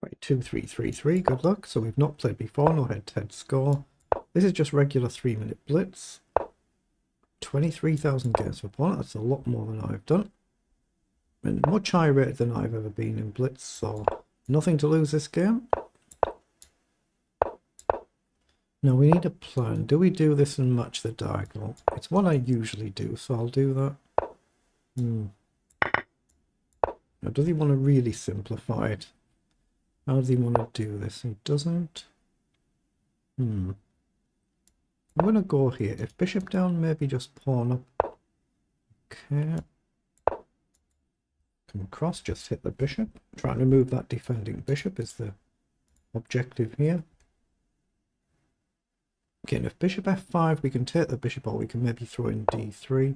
Right, 2-3-3-3, good luck. So we've not played before, no head-to-head score. This is just regular 3-minute blitz. 23,000 games for opponent, that's a lot more than I've done. And much higher rated than I've ever been in blitz, so nothing to lose this game. Now we need a plan. Do we do this and match the diagonal? It's what I usually do, so I'll do that. Now does he want to really simplify it? How does he want to do this? He doesn't. I'm going to go here. If bishop down, maybe just pawn up. Okay. Come across, just hit the bishop. Trying to move that defending bishop is the objective here. Again, if bishop f5, we can take the bishop, or we can maybe throw in d3.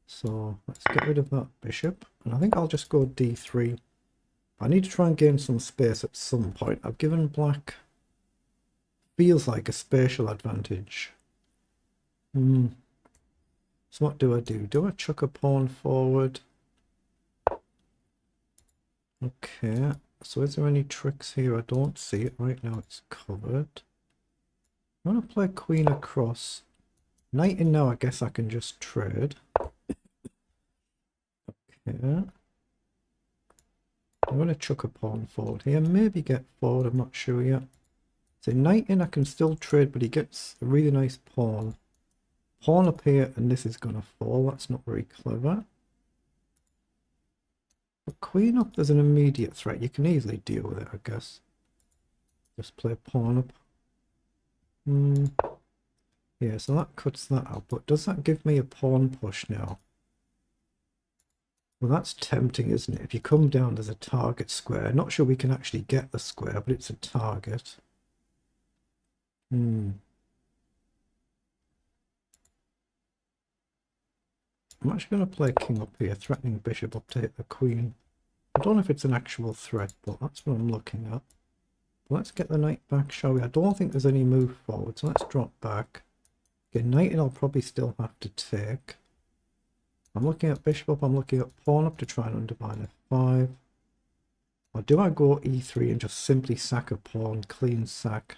So let's get rid of that bishop. And I think I'll just go d3. I need to try and gain some space at some point. I've given black, feels like, a spatial advantage. So what do? Do I chuck a pawn forward? Okay, so is there any tricks here? I don't see it right now, it's covered. I'm going to play queen across. Knight in now, I guess I can just trade. Okay. I'm going to chuck a pawn forward here, maybe get forward, I'm not sure yet. So knight in I can still trade, but he gets a really nice pawn. Pawn up here, and this is going to fall, that's not very clever. But queen up, there's an immediate threat, you can easily deal with it, I guess. Just play pawn up. Yeah, so that cuts that out, but does that give me a pawn push now? Well, that's tempting, isn't it? If you come down, there's a target square. Not sure we can actually get the square, but it's a target. I'm actually going to play king up here, threatening bishop up to hit the queen. I don't know if it's an actual threat, but that's what I'm looking at. Let's get the knight back, shall we? I don't think there's any move forward, so let's drop back. Okay, knight in I'll probably still have to take. I'm looking at bishop up, I'm looking at pawn up to try and undermine f5. Or do I go e3 and just simply sack a pawn, clean sack?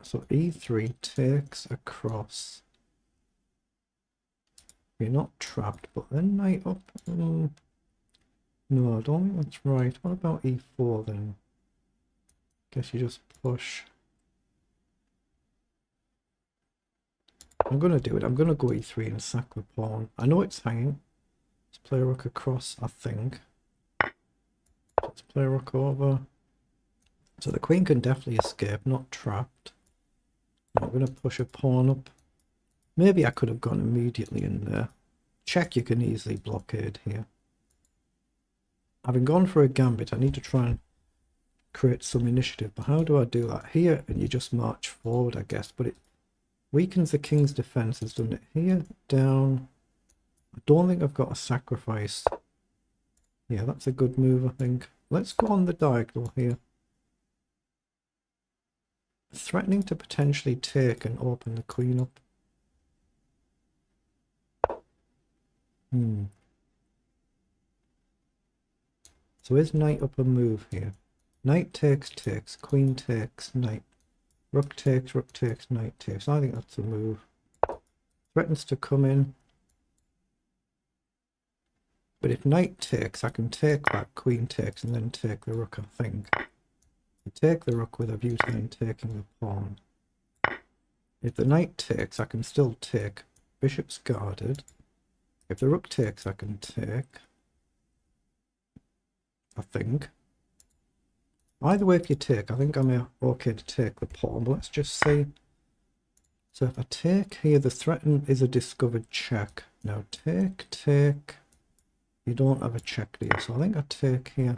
So e3 takes across. You're not trapped, but then knight up. No, I don't think that's right. What about e4 then? Guess you just push. I'm going to do it. I'm going to go e3 and sack the pawn. I know it's hanging. Let's play rook across, I think. Let's play rook over. So the queen can definitely escape, not trapped. I'm going to push a pawn up. Maybe I could have gone immediately in there. Check, you can easily blockade here. Having gone for a gambit, I need to try and create some initiative. But how do I do that? Here, and you just march forward, I guess. But it weakens the king's defense. Has done it here, down. I don't think I've got a sacrifice. Yeah, that's a good move, I think. Let's go on the diagonal here. Threatening to potentially take and open the queen up. So is knight up a move here? Knight takes, queen takes, knight. Rook takes, knight takes. I think that's a move. Threatens to come in. But if knight takes, I can take back, queen takes, and then take the rook, I think. I take the rook with a view to then taking the pawn. If the knight takes, I can still take. Bishop's guarded. If the rook takes, I can take. I think. Either way, if you take, I think I'm okay to take the pawn, but let's just see. So if I take here, the threaten is a discovered check. Now take. You don't have a check there, so I think I take here.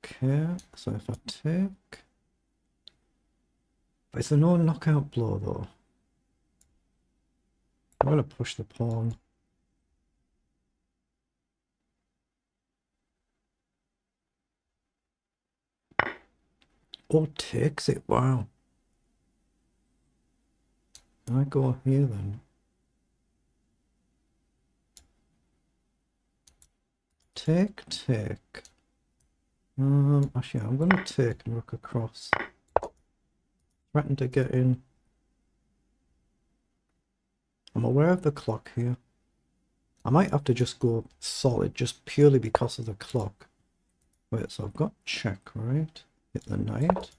Okay, so if I take. But is there no knockout blow though? I'm going to push the pawn. Oh, takes it. Wow. Can I go here then? take. Actually, I'm going to take and rook across. Threaten to get in. I'm aware of the clock here. I might have to just go solid just purely because of the clock. Wait, so I've got check, right? Hit the knight.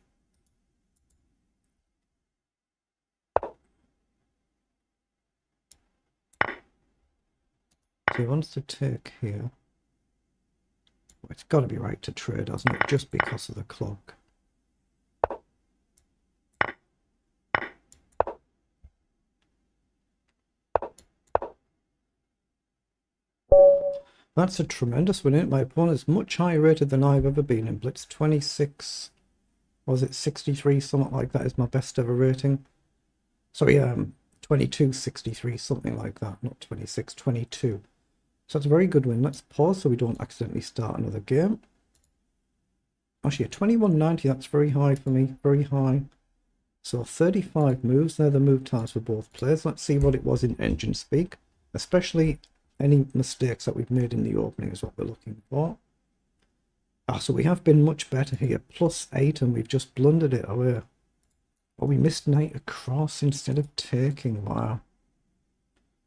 So he wants to take here. Well, it's got to be right to trade, hasn't it? Just because of the clock. That's a tremendous win, isn't it? My opponent's much higher rated than I've ever been in Blitz. 26, or was it 63, something like that is my best ever rating. Sorry, 22, 63, something like that. Not 26, 22. So that's a very good win. Let's pause so we don't accidentally start another game. Actually, a 21.90, that's very high for me, very high. So 35 moves, they're the move times for both players. Let's see what it was in engine speak, especially any mistakes that we've made in the opening is what we're looking for. So we have been much better here, +8, and we've just blundered it away. Oh, we missed knight across instead of taking, wow.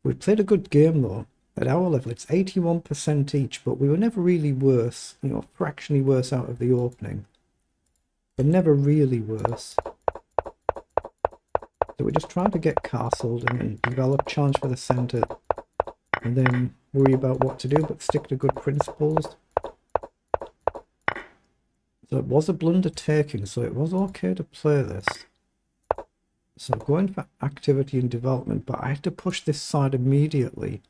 We played a good game though. At our level, it's 81% each, but we were never really worse, you know, fractionally worse out of the opening. But never really worse. So we're just trying to get castled and then develop challenge for the centre. And then worry about what to do, but stick to good principles. So it was a blunder taking, so it was okay to play this. So going for activity and development, but I had to push this side immediately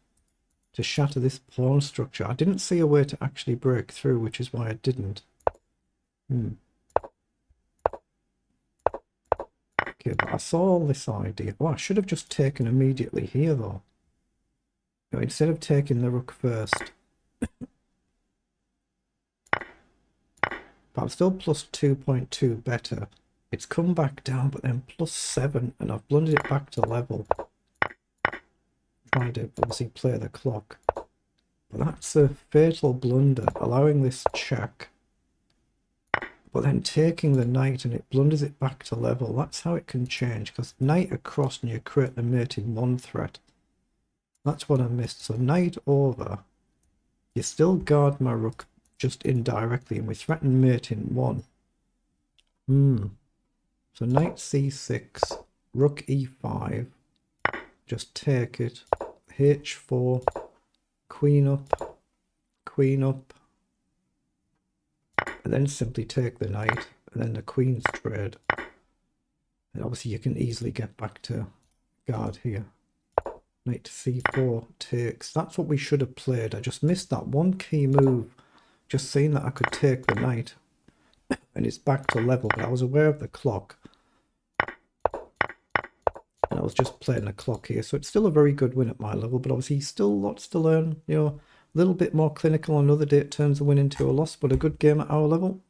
to shatter this pawn structure. I didn't see a way to actually break through, which is why I didn't. Okay, but I saw all this idea. Oh, I should have just taken immediately here though. You know, instead of taking the rook first. But I'm still +2.2 better. It's come back down, but then +7, and I've blundered it back to level. Trying to obviously play the clock. But that's a fatal blunder, allowing this check. But then taking the knight and it blunders it back to level. That's how it can change, because knight across and you create the mate in one threat. That's what I missed. So knight over. You still guard my rook just indirectly, and we threaten mate in one. So knight c6, rook e5. Just take it. h4, queen up, and then simply take the knight, and then the queen's trade. And obviously you can easily get back to guard here. Knight c4 takes. That's what we should have played. I just missed that one key move. Just seeing that I could take the knight, and it's back to level, but I was aware of the clock. And I was just playing the clock here, so it's still a very good win at my level, but obviously still lots to learn. You know, a little bit more clinical on another day it turns a win into a loss, but a good game at our level.